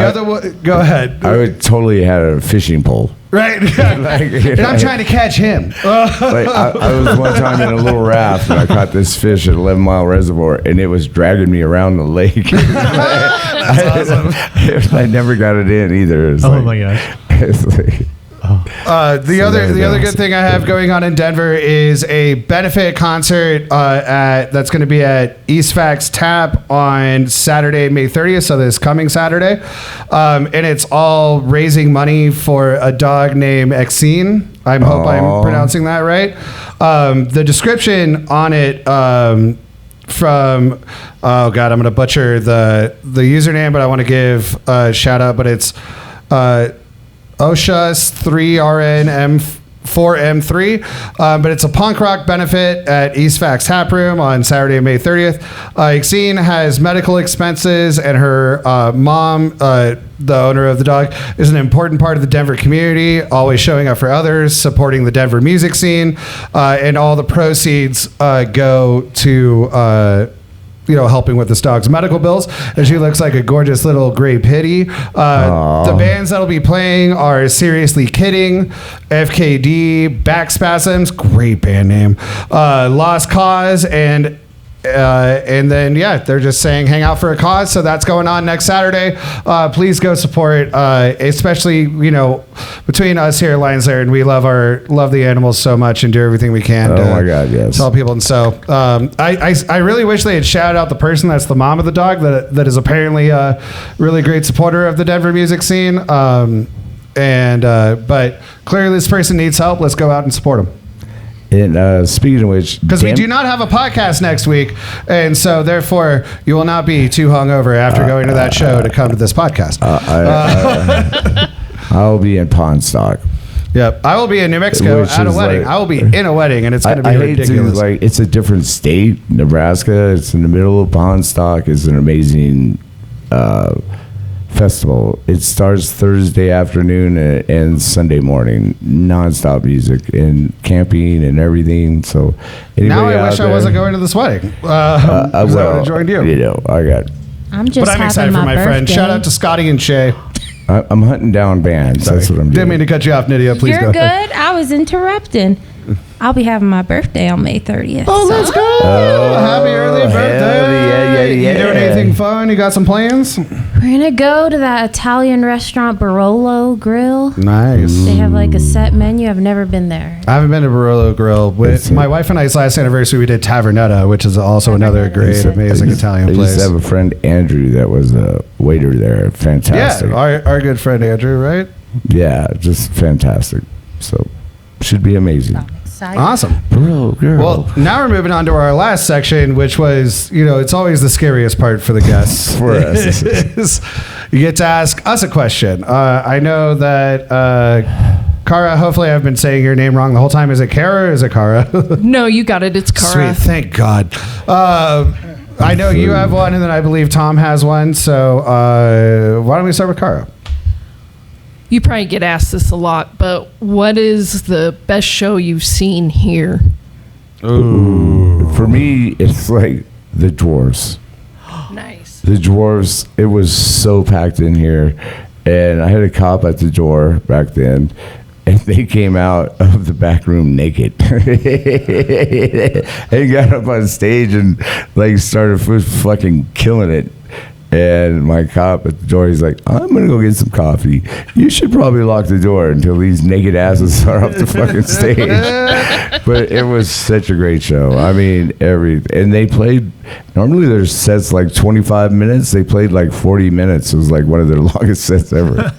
other one, go ahead. I would totally had a fishing pole. Right? And I'm trying to catch him. Like I was one time in a little raft and I caught this fish at 11 Mile Reservoir and it was dragging me around the lake. That's awesome. I never got it in either. It's Oh like- my gosh. It's like, The other good thing I have going on in Denver is a benefit concert that's going to be at Eastfax Tap on Saturday, May 30th, so this coming Saturday, and it's all raising money for a dog named Laxin. I hope I'm pronouncing that right. The description on it from I'm going to butcher the username, but I want to give a shout out, but it's OSHA's 3RNM4M3, but it's a punk rock benefit at Eastfax Tap Room on Saturday, May 30th. Laxin has medical expenses, and her mom, the owner of the dog, is an important part of the Denver community, always showing up for others, supporting the Denver music scene, and all the proceeds go to helping with this dog's medical bills. And she looks like a gorgeous little gray pitty. The bands that'll be playing are Seriously Kidding, FKD, Back Spasms, great band name, Lost Cause, and And then, they're just saying hang out for a cause. So that's going on next Saturday. Please go support, especially, between us here at Lions Lair, and we love the animals so much and do everything we can to my God, yes. tell people. And so I really wish they had shouted out the person that's the mom of the dog that is apparently a really great supporter of the Denver music scene. But clearly this person needs help. Let's go out and support them. And speaking of which, because we do not have a podcast next week, and so therefore you will not be too hungover after going to that show to come to this podcast. I'll be in Pawnstock. Yep, I will be in New Mexico at a wedding. I will be in a wedding, and it's going to be ridiculous. It's a different state, Nebraska. It's in the middle of Pawnstock. It's an amazing festival. It starts Thursday afternoon and Sunday morning, nonstop music and camping and everything. So now I wish I wasn't going to this wedding. I would have joined you. I'm just. But I'm excited for my friend. Shout out to Scotty and Shay. I'm hunting down bands. Sorry. That's what I'm doing. Didn't mean to cut you off, Nydia. Please You're go good. ahead. I was interrupting. I'll be having my birthday on May 30th. Oh, let's go. Happy early birthday. Yeah. You doing anything fun? You got some plans? We're going to go to that Italian restaurant, Barolo Grill. Nice. They have like a set menu. I've never been there. I haven't been to Barolo Grill. With my wife and I's last anniversary, we did Tavernetta, which is also another great, amazing Italian place. I used to have a friend, Andrew, that was a waiter there. Fantastic. Yeah, our good friend Andrew, right? Yeah, just fantastic. So, should be amazing. Awesome. Barolo Grill. Well, now we're moving on to our last section, which was, it's always the scariest part for the guests. For us. You get to ask us a question. I know that Kara, hopefully I've been saying your name wrong the whole time. Is it Kara or is it Kara? No, you got it. It's Kara. Sweet. Thank God. I know you have one, and then I believe Tom has one. So why don't we start with Kara? You probably get asked this a lot, but what is the best show you've seen here? Ooh. For me, it's like the Dwarves. Nice. The Dwarves, it was so packed in here. And I had a cop at the door back then. And they came out of the back room naked. And got up on stage and started fucking killing it. And my cop at the door, he's like, I'm going to go get some coffee. You should probably lock the door until these naked asses are off the fucking stage. But it was such a great show. I mean, and they played, normally their sets 25 minutes. They played 40 minutes. It was one of their longest sets ever.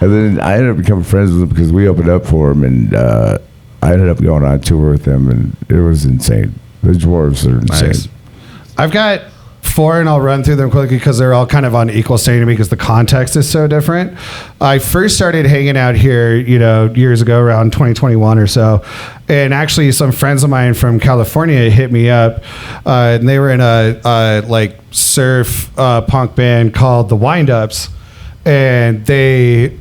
And then I ended up becoming friends with them because we opened up for them. And I ended up going on tour with them. And it was insane. The Dwarves are insane. Nice. I've got 4, and I'll run through them quickly because they're all kind of on equal standing to me because the context is so different. I first started hanging out here, years ago, around 2021 or so. And actually, some friends of mine from California hit me up, and they were in a surf punk band called the Wind-Ups, and they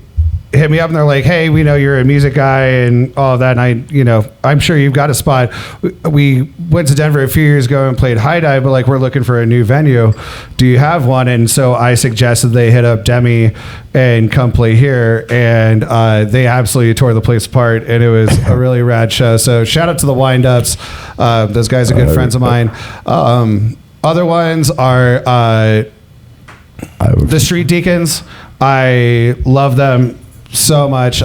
hit me up and they're like, hey, we know you're a music guy and all of that. And I'm sure you've got a spot. We went to Denver a few years ago and played High Dive, but we're looking for a new venue. Do you have one? And so I suggested they hit up Demi and come play here. And they absolutely tore the place apart. And it was a really rad show. So shout out to the Wind-Ups. Those guys are good friends of mine. Other ones are the Street Deacons. I love them so much.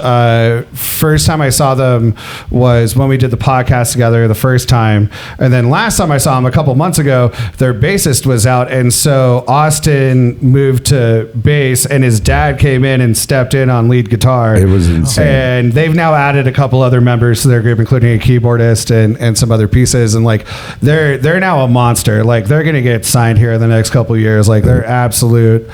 First time I saw them was when we did the podcast together the first time, and then last time I saw them a couple months ago, their bassist was out, and so Austin moved to bass and his dad came in and stepped in on lead guitar. It was insane. And they've now added a couple other members to their group, including a keyboardist and some other pieces, and they're now a monster. They're gonna get signed here in the next couple of years. They're absolute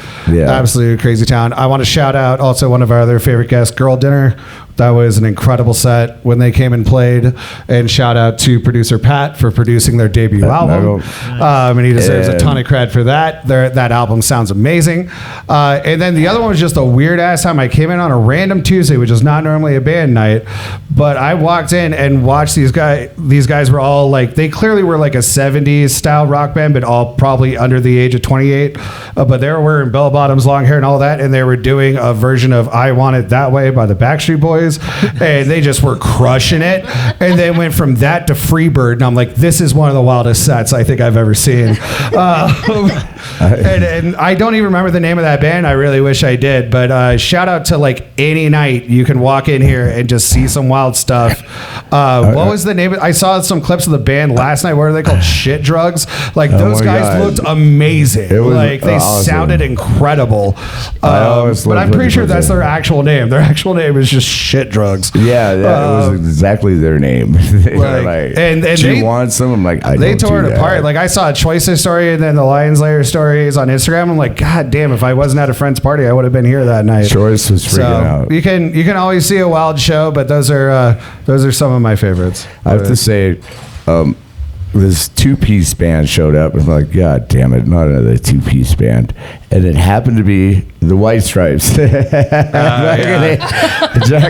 crazy town. I want to shout out also one of our other favorite guest, Girl Dinner. That was an incredible set when they came and played. And shout out to producer Pat for producing their debut album. And he deserves a ton of credit for that. That album sounds amazing. And then the other one was just a weird ass time. I came in on a random Tuesday, which is not normally a band night, but I walked in and watched these guys. These guys were all they clearly were a 70s style rock band, but all probably under the age of 28. But they were wearing bell bottoms, long hair, and all that. And they were doing a version of I Want It That Way by the Backstreet Boys. Boys, and they just were crushing it. And then went from that to Freebird, and I'm like, this is one of the wildest sets I think I've ever seen. And I don't even remember the name of that band. I really wish I did. But shout out to like any night you can walk in here and just see some wild stuff. What was the name? I saw some clips of the band last night. What are they called? Shit Drugs. Like those guys looked amazing. Like they sounded incredible. But I'm pretty sure that's their actual name. Their actual name is just Shit Drugs. Yeah, that was exactly their name. They were like, and do you want some? I'm like, they tore it apart. Like I saw a Choices story and then the Lions Lair stories on Instagram. I'm like, God damn! If I wasn't at a friend's party, I would have been here that night. Choice was freaking out. You can always see a wild show, but those are some of my favorites. I have to say, this two-piece band showed up, and I'm like, God damn it, not another two-piece band. And it happened to be the White Stripes. Jack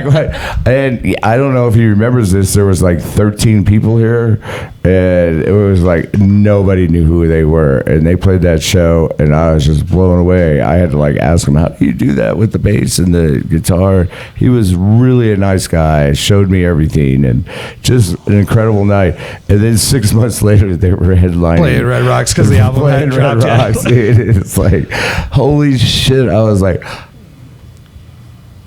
White. And I don't know if he remembers this, there was like 13 people here, and it was like nobody knew who they were. And they played that show, and I was just blown away. I had to like ask him, how do you do that with the bass and the guitar? He was really a nice guy, showed me everything, and just an incredible night. And then 6 months later, they were headlining. Playing Red Rocks because the album had dropped. Red Rocks, dude. It's like, holy shit. I was like,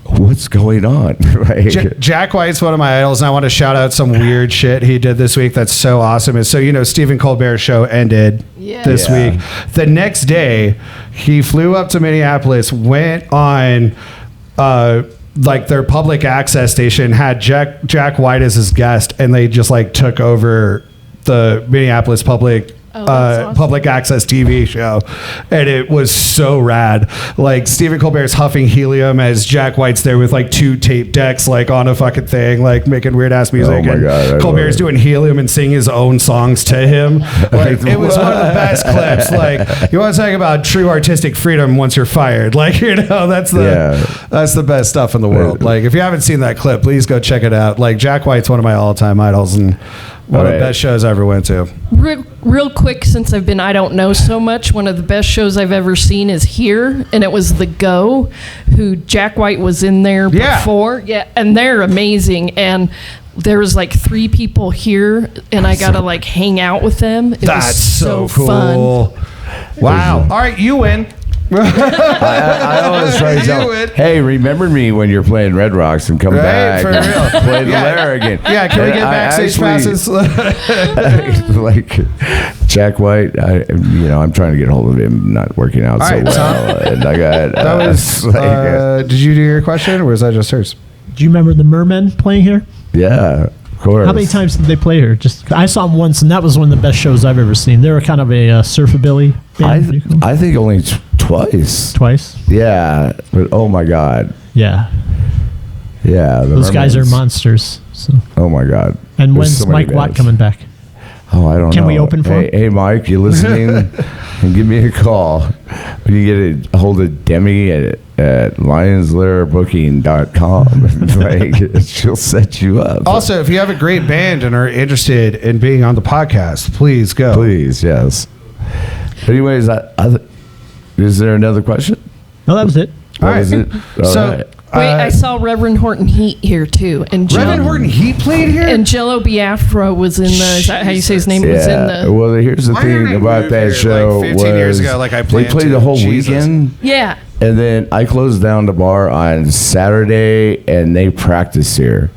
what's going on? Like, Jack White's one of my idols, and I want to shout out some weird shit he did this week that's so awesome. And so, Stephen Colbert's show ended this week. The next day, he flew up to Minneapolis, went on like their public access station, had Jack White as his guest, and they just like took over the Minneapolis public access TV show, and it was so rad. Like Stephen Colbert's huffing helium as Jack White's there with like 2 tape decks like on a fucking thing, like making weird ass music. Oh my God, Colbert's doing helium and singing his own songs to him. Like it was one of the best clips. Like you want to talk about true artistic freedom once you're fired. Like that's the best stuff in the world. Like if you haven't seen that clip, please go check it out. Like Jack White's one of my all-time idols and one of the best shows I ever went to. Real quick, since I've been I Don't Know so much, one of the best shows I've ever seen is here, and it was The Go, who Jack White was in there before. Yeah, and they're amazing. And there was like 3 people here, and I got to like hang out with them. That's was so cool. Fun. Wow. All right, you win. I always try to tell, hey, remember me when you're playing Red Rocks and come back for and real. play the Lair again. Yeah, can we get backstage passes? Like Jack White, I'm trying to get a hold of him, not working out so well. And I got that was. Did you do your question, or was that just hers? Do you remember the Mermen playing here? Yeah. Of course. How many times did they play here? I saw them once, and that was one of the best shows I've ever seen. They were kind of a surfabilly band. I think only twice. Twice? Yeah, but oh my God. Yeah. Yeah. Those guys are monsters. So. Oh my God. And when's Mike Watt coming back? Oh, I don't know. Can we open for him? Hey, Mike, you listening? And give me a call. When you get a hold of Demi at LionsLairBooking.com. Like, she'll set you up. Also, if you have a great band and are interested in being on the podcast, please go. Please, yes. Anyways, is there another question? No, that was it. All right. Is it? Wait, I saw Reverend Horton Heat here too, and Reverend Horton Heat played here, and Jello Biafra was in the. Is that how you say his name? Was in the. Well, here's the thing about that show. Like 15 years ago, like I played. They played the whole weekend. Yeah. And then I closed down the bar on Saturday, and they practiced here.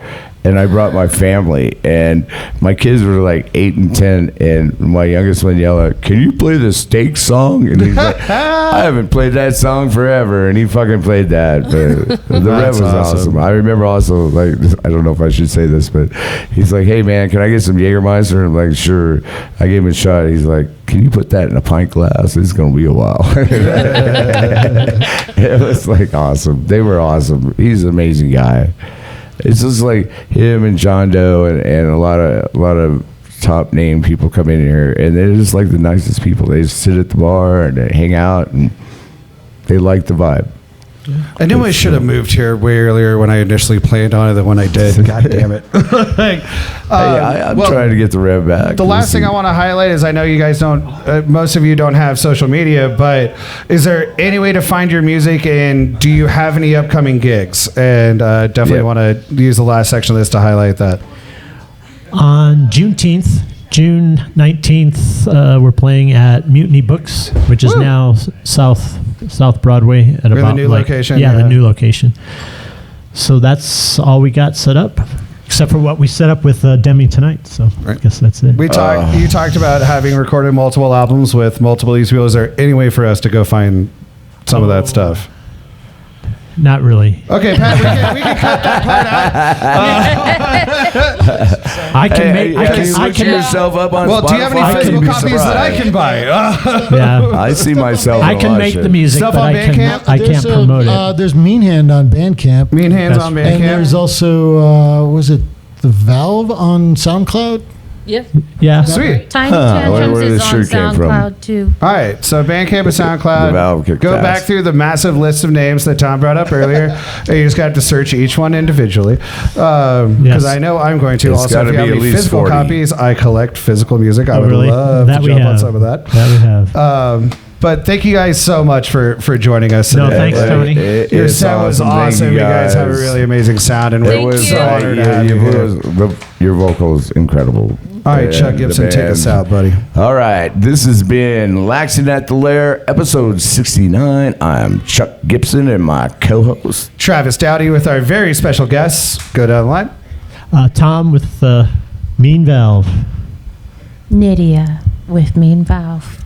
And I brought my family, and my kids were like 8 and 10, and my youngest one yelled out, "Can you play the steak song?" And he's like, "I haven't played that song forever," and he fucking played that. But the rev was awesome. I remember also, like, I don't know if I should say this, but he's like, "Hey man, can I get some Jägermeister?" And I'm like, "Sure." I gave him a shot. He's like, "Can you put that in a pint glass? It's gonna be a while." It was like awesome. They were awesome. He's an amazing guy. It's just like him and John Doe and a lot of top name people come in here, and they're just like the nicest people. They just sit at the bar and they hang out, and they like the vibe. I knew I should have moved here way earlier when I initially planned on it than when I did. God damn it. I'm trying to get the rev back. The last thing I want to highlight is I know you guys don't, most of you don't have social media, but is there any way to find your music, and do you have any upcoming gigs? And definitely want to use the last section of this to highlight that. On June 19th, we're playing at Mutiny Books, which is now South Broadway at the new location. Yeah, the new location. So that's all we got set up, except for what we set up with Demi tonight. So I guess that's it. You talked about having recorded multiple albums with multiple these people. Is there any way for us to go find some of that stuff? Not really. Okay, Pat, we can cut that part out. I can make. I can yourself up on. Well, Spotify? do you have any physical copies that I can buy? Yeah, I see myself. I can make the music, Stuff but on I Bandcamp? can't promote it. There's Mean Hand on Bandcamp. Mean Hands on Bandcamp. And there's also, was it the Valve on SoundCloud? Yep. Yeah. Sweet. Tiny where Tantrums this is on shirt came from. SoundCloud too. All right, so Bandcamp and The SoundCloud. Valve kicked Go ass. back through the massive list of names that Tom brought up earlier. And you just got to search each one individually. Because I know I'm going to. It's Also, gotta if you have be at any least physical 40. copies, I collect physical music. I would really? love That to we jump on have. some of that. That we have. But thank you guys so much for joining us today. No, thanks, Tony. Your sound was Thank awesome. You guys have a really amazing sound, and Thank we're you. so honored to have you here. Your vocal is incredible. All right, Chuck And Gibson, the take us band. out, buddy. All right, this has been Laxin at the Lair, episode 69. I'm Chuck Gibson and my co-host. Travis Dowdy with our very special guests. Go down the line. Tom with Mean Valve. Nydia with Mean Valve.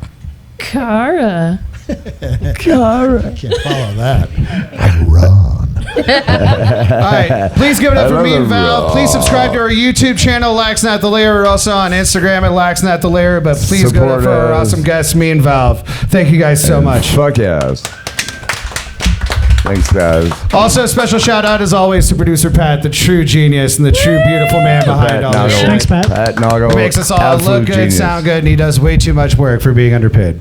Cara. Can't follow that. I run. All right, please give it up I for love me and the Val. raw. Please subscribe to our YouTube channel, Laxin at the Lair. We're also on Instagram at Laxin at the Lair. But please go Support for our us. awesome guests, me and Valve. Thank you guys so much. Fuck yes. Thanks, guys. Also, a special shout out as always to producer Pat, the true genius and the true beautiful man behind all this shit. Thanks, Pat. Pat Nagel. Makes us all absolute look good, genius. sound good, and he does way too much work for being underpaid.